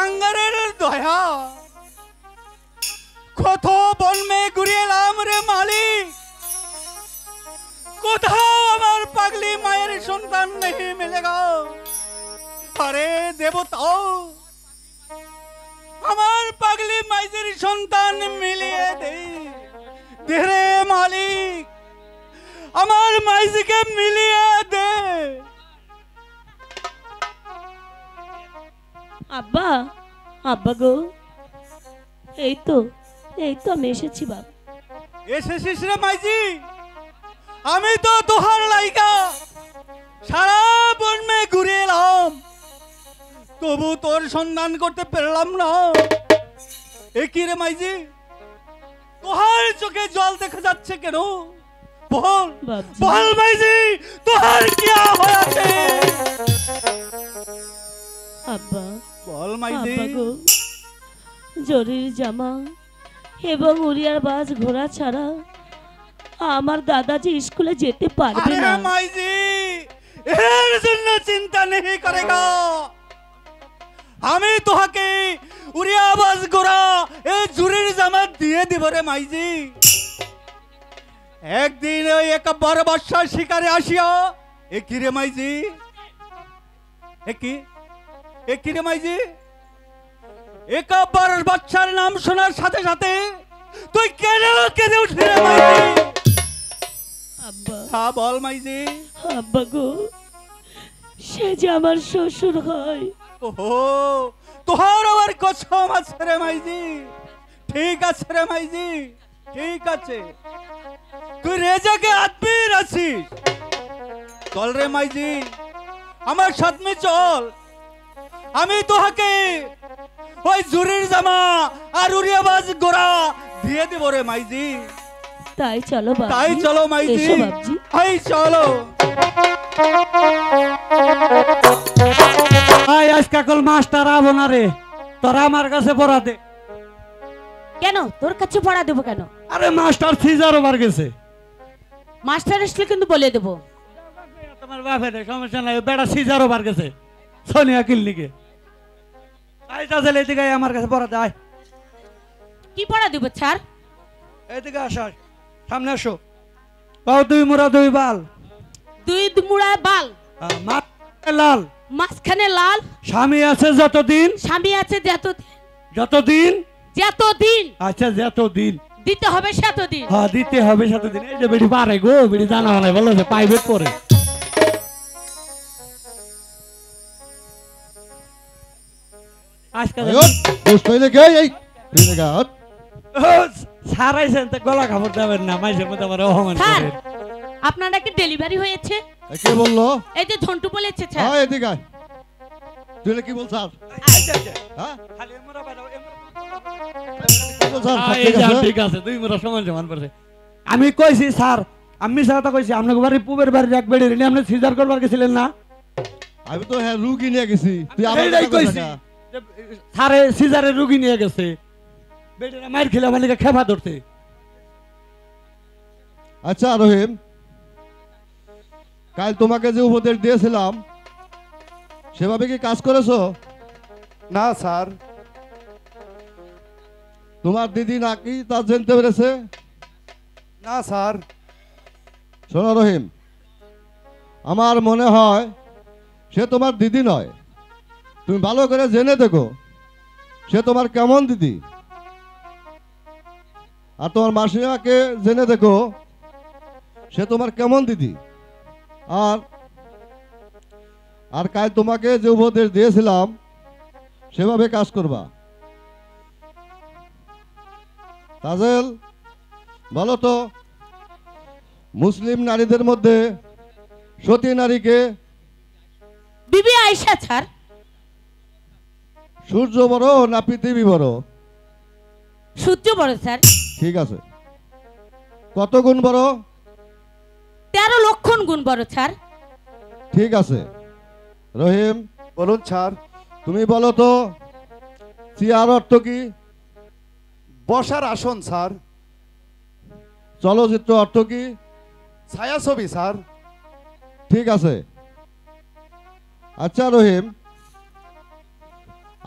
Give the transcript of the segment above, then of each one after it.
কাঙ্গারের দয়া কত বনমে ঘুরিয়ে এলাম রে মালিক, কোথাও আমার পাগলি মায়ের সন্তান নেই মিলেগা। আরে দেবতাও আমার পাগলি মাইজের সন্তান মিলিয়ে দে রে মালিক, আমার মাইজিকে মিলিয়ে দে। আব্বা, আব্বা গো, এই তো আমি এসেছি বাবা। এসেছিস রে মাইজি? আমি তো তোহার লাইগা সারা বনমে ঘুরে এলাম, তবু তোর সন্ধান করতে পারলাম না। এ কি রে মাইজি, তোহার চোখে জল দেখা যাচ্ছে কেন? বল বল মাইজি, তোহার কি হয়েছে? আব্বা বল মাইজি। জরির জামা এবং উড়িয়ার বাস ঘোড়া ছাড়া আমার দাদাজি স্কুলে যেতে পারবে না। মাইজি এর জন্য চিন্তা নেই করেগা, আমি তোহাকে উড়িয়া বাস ঘোড়া এই জরির জামা দিয়ে দিব রে মাইজি। একদিন ওই একবার বর্ষার শিকারে আসিয়া এ কি রে মাইজি, এ কি রে মাইজি, একবার বাচ্চার নাম শোনার সাথে সাথে তুই কেন কেঁদে উঠলি রে মাইজি? আব্বা, হ্যাঁ বল মাইজি। আব্বা গো, সে যে আমার শ্বশুর হয়। ওহো, তোহার আবার কসম আছে রে মাইজি। ঠিক আছে রে মাইজি, ঠিক আছে, তুই রেজাকে আদমির আছিস। চল রে মাইজি, আমার সাথে চল, আমি তোহাকে ওই জুরির জামা আর উড়িয়াবাজ গোড়া দিয়ে দিব রে মাইজি। তাই চলো বাবজি, তাই চলো মাইজি, এসো বাবজি। তাই চলো। আজকা কল মাস্টার আবো না রে, তোরা আমার কাছে পড়া দে। কেন তোর কাছে পড়া দেবো কেন? আরে মাস্টার সিজার ওভার গেছে। মাস্টার আসলে কিন্তু বলে দেবো। তোমার বাপের সমস্যা নাই, বেটা সিজার ওভার গেছে সোনিয়া ক্লিনিকে। আইতা জেলে এদিকে আমার কাছে পড়া দে। আয়, কি পড়া দেবো স্যার? এদিকে আসো, সামনে আসো। বাউ দুই মুড়া দুই বাল, দুই মুড়া বাল, মাথায় লাল, মাঝখানে লাল, স্বামী আছে যতদিন, স্বামী আছে যতদিন, যতদিন আচ্ছা যতদিন দিতে হবে সেতদিন। হ্যাঁ দিতে হবে সেতদিন। এই যে বেটি পারে গো, বেটি জানা হয় বলো যে প্রাইভেট পড়ে। আজকাল সারাইছেন তো গলা কাপড় দেবেন না, মাইসের মধ্যে আমার অপমান স্যার, করেন। আপনার নাকি ডেলিভারি হয়েছে? কে বললো? এই যে ঝন্টু বলেছে স্যার। হ্যাঁ এদিকে আয়। তুই কি বলছ? হ্যাঁ খালি এমরা বাড়াও, কি বলছ? ঠিক আছে, দুই মুরা সমান সমান পড়ছে। আমি কইছি স্যার, আমি সাথে কইছি আপনাকে বাড়ি পুবের বাড়ির এক বেড়ে রেনে আপনি সিজার করবার গেছিলেন না? আমি তো হ্যাঁ রুগী নিয়ে গেছি। তুই আমার এইটাই কথা কইছি, স্যারে সিজারের রুগী নিয়ে গেছে, বেড়েরা মাইর খেলে আমার লিগে খেপা ধরতে। আচ্ছা রহিম, কাল তোমাকে যে উপদেশ দিয়েছিলাম সেভাবে কি কাজ করেছো? না স্যার। তোমার দিদি নাকি তা জানতে পেরেছে? না স্যার। শোনো রহিম, আমার মনে হয় সে তোমার দিদি নয়। তুমি ভালো করে জেনে দেখো সে তোমার কেমন দিদি। আর তোমার মাসিমাকে জেনে দেখো সে তোমার কেমন দিদি। আর আর কাল তোমাকে যে উপদেশ দিয়েছিলাম সেভাবে কাজ করবা। তাজেল বলো তো, মুসলিম নারীদের মধ্যে সতী নারীকে? বিবি আয়েশা স্যার। সূর্য বড় না পৃথিবী বড়? সূর্য বড় স্যার। ঠিক আছে, কত গুণ বড়? 13 লক্ষ গুণ বড় স্যার। ঠিক আছে। রহিম বলুন স্যার। তুমি বলো তো, চেয়ার অর্থ কি? বসার আসন স্যার। চলচ্চিত্র অর্থ কি? ছায়াছবি স্যার। ঠিক আছে। আচ্ছা রহিম,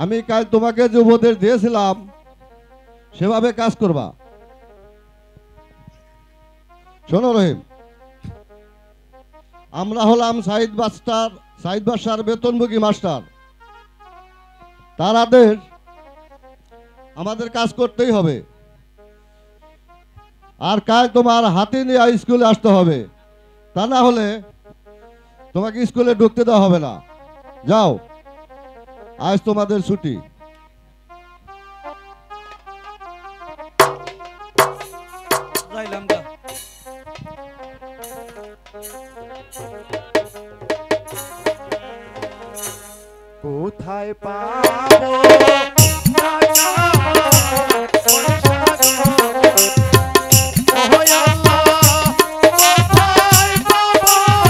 আমি কাল তোমাকে যে উপদেশ দিয়েছিলাম সেভাবে কাজ করবা। শোনো রহিম, আমরা হলাম সাইদ বাদশার বেতনভোগী মাস্টার। তার আদেশ আমাদের কাজ করতেই হবে। আর কাল তোমার হাতে নিয়ে স্কুলে আসতে হবে, তা না হলে তোমাকে স্কুলে ঢুকতে দেওয়া হবে না। যাও, আজ তোমাদের ছুটি। যাইলাম গা। কোথায় পাবো টাকা পয়সা গো? ওহ আল্লাহ, কোথায় পাবো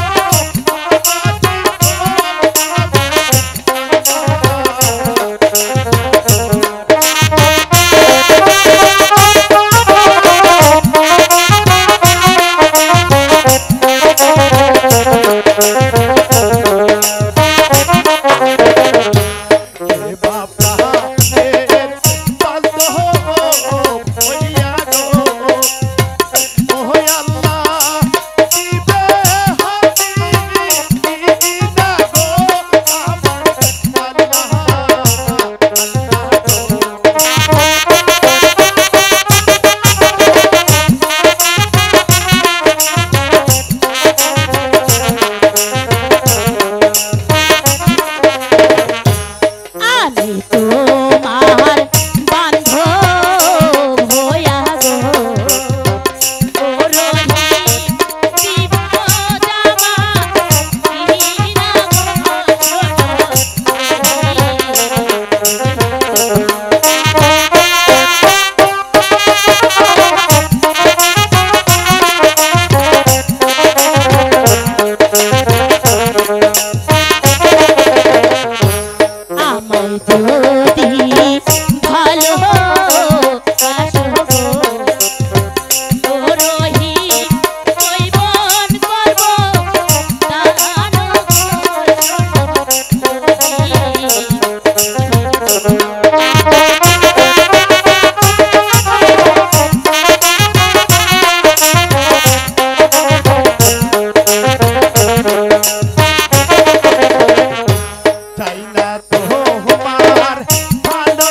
চাই না তোমার ভালো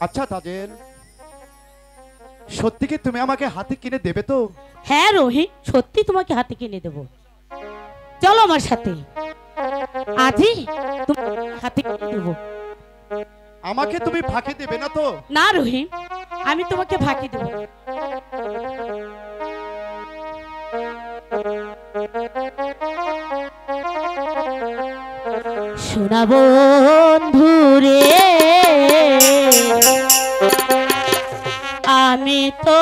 আচ্ছা তাজেল, সত্যি কি তুমি আমাকে হাতে কিনে দেবে তো? হ্যাঁ রহিম, সত্যি তোমাকে হাতে কিনে দেব। চলো আমার সাথে, আজই তোমাকে হাতে কিনে দেব। আমাকে তুমি ফাঁকি দেবে না তো? না রহিম, আমি তোমাকে ফাঁকি দেব। শোনা বন্ধুরে, আমি তো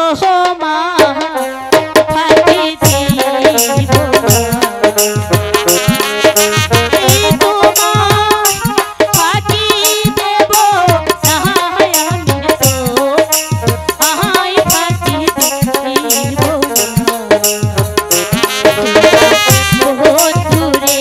ফাঁকি দিব না। এই তোমার ফাঁকি দেব না, আমি তো ফাঁকি দিব না। বন্ধুরে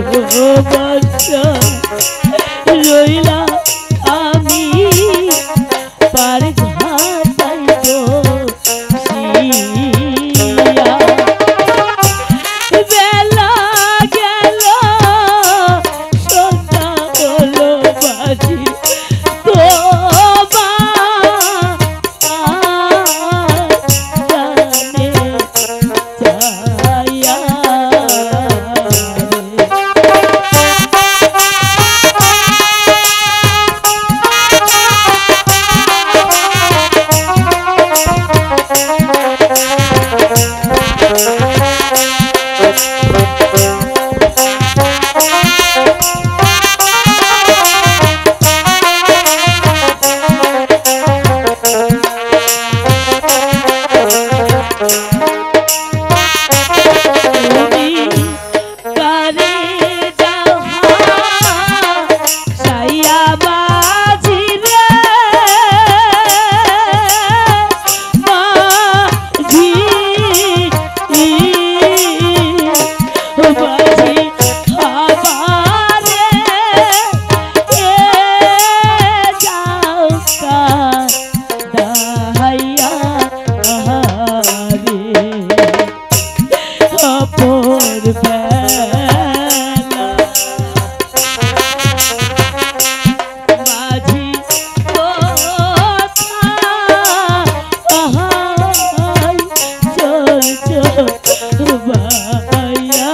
ভালোবাসা রইলা আমি পার ঘাটাই বসিয়া বেলা গেল সন্ধ্যা হলো বাজি তোমার জানে চাইয়া তুমি কারে যাহা সাইয়া বাজি রে বাজি বাজি আবারে এ যাও কা দাহাইয়া আহারে অপর বেলা মাঝি কোথায় চলছ ভাইয়া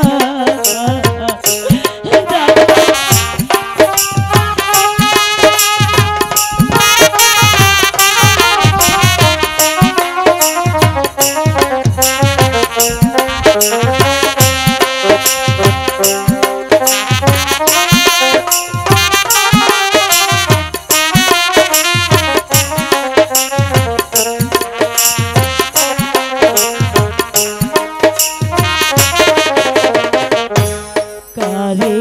কারে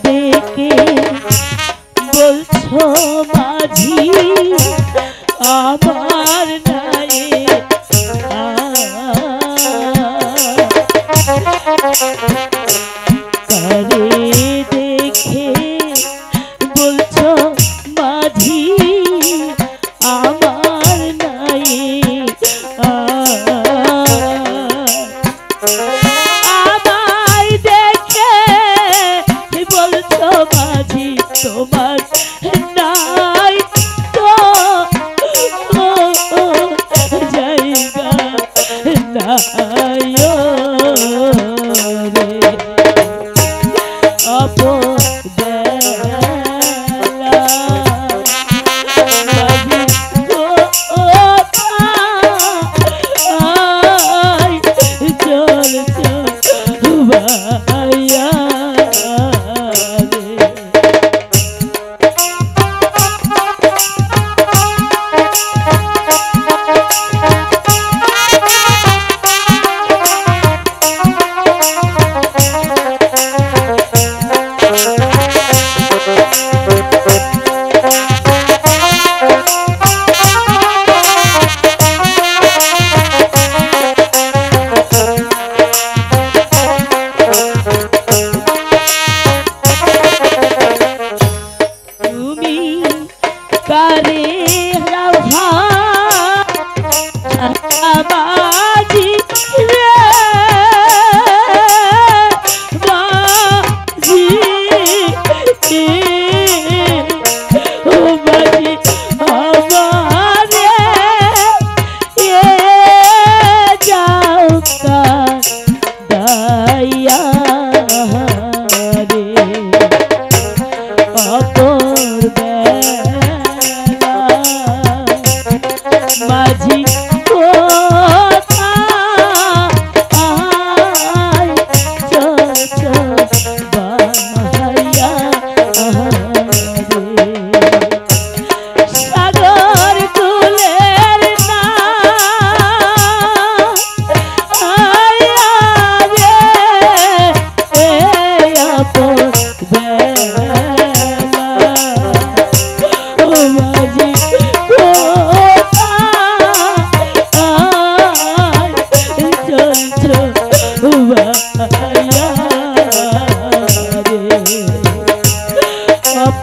ডেকে বলছো মাঝি আমার নাই কারে দেখে বলছো মাঝি আমার নাই আমায় দেখে বলছো মাঝি তোমার নাই তো জায়গা নাই রে অপবেলা মাঝি কোথায় চলছ ভাইয়া রে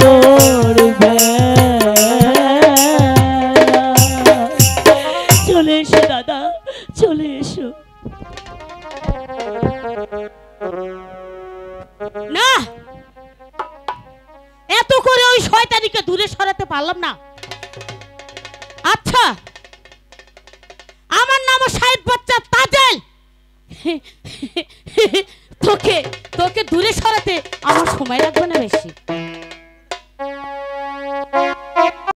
পড়বে। চলে এসো দাদা, চলে এসো। না, এত করে ওই শয়তানিকে দূরে সরাতে পারলাম না। আচ্ছা, আমার নাম সাহেব বাচ্চা তাজেল। তোকে তোকে দূরে সরাতে আমার সময় লাগবে না বেশি।